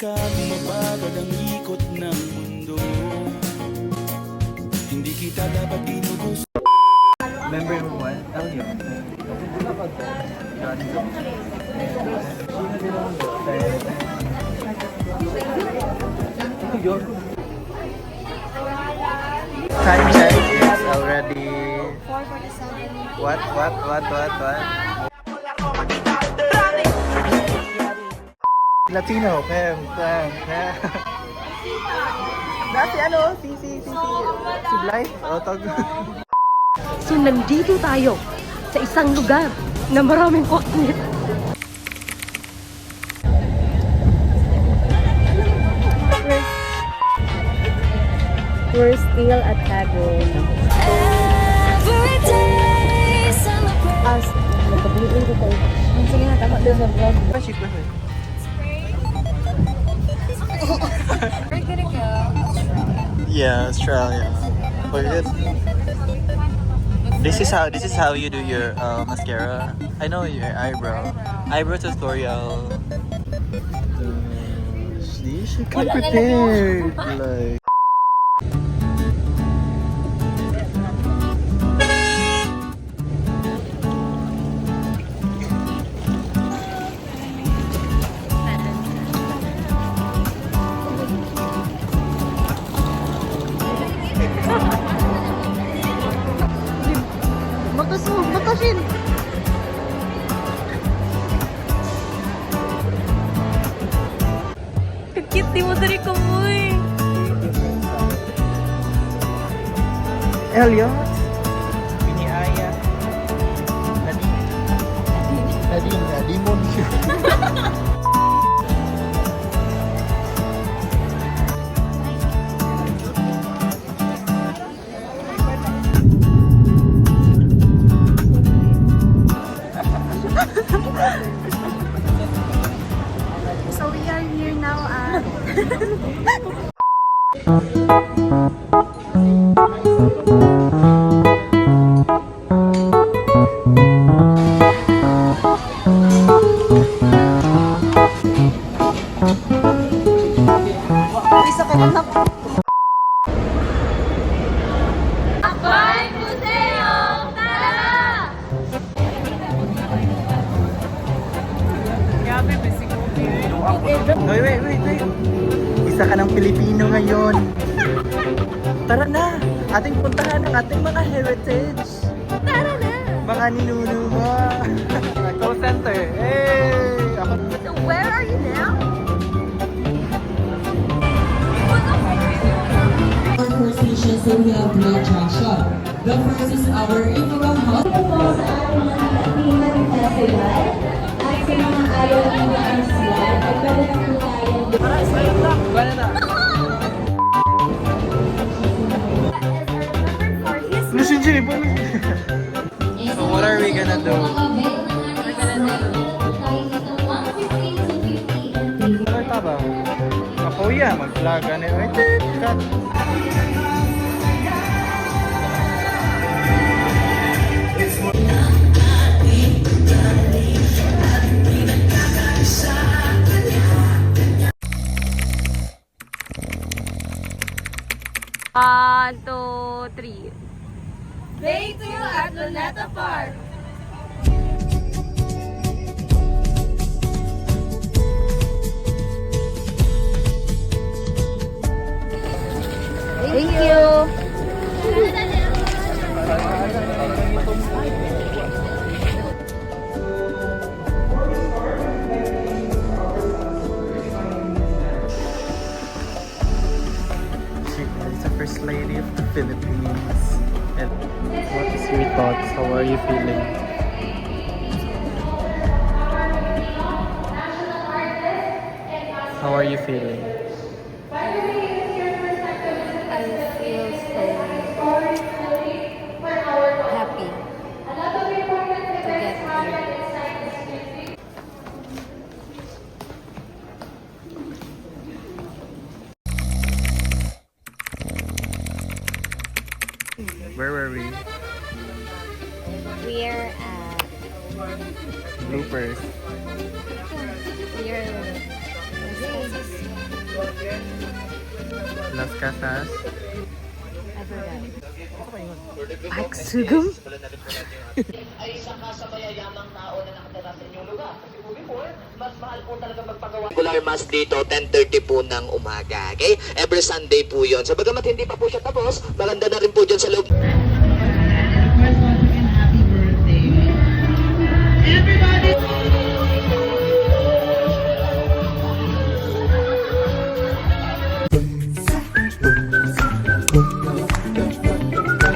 ka, mabagad ang ikot ng mundo. Hindi kita dapat ginugusto. Member mo one? Ano yun? Time check is already 4:47. what? Latino, Pem. Dati ano, si Blythe, tawag. So nandito tayo sa isang lugar na maraming cosmet. We're still at Tagum. Nagpabuhin ko tayo. Sige na, tama doon sa vlog. Paship ko siya. We're gonna go Australia. Yeah, Australia. We're good. This is how you do your mascara. I know your eyebrow tutorial. See, she can prepared. Like. Bakasin! Kakit, di mo dari kamoy! Elliot, Piniaya, Nadine, Dimon. So we are here now at Isa ka na Wait. Isa ka ng Pilipino ngayon. Tara na! Ating puntahan ang ating mga heritage. Tara na! Mga ninuno mo. Call center. Hey! Ako. So where are you now? Our first station, so we have three attraction. The first is our Indoor House. Listen, Jimmy. So what are we gonna do? Ano ito ba? Kapuya, mag-vlog. Cut. One, two, three. Day 2 at Luneta Park. Thank you. She is the First Lady of the Philippines. And what is your thoughts? How are you feeling? How are you feeling? I feel so happy to get here. Where were we? We're at Bloopers. we're Las Casas. Park Sugum? ay saka sa mayayamang tao na nakatira sa inyong lugar. Kasi po before, mas mahal po talaga magpagawa. Regular mass dito, 10:30 po ng umaga. Okay? Every Sunday po yun. So bagamat hindi pa po siya tapos, maganda na rin po dyan sa loob.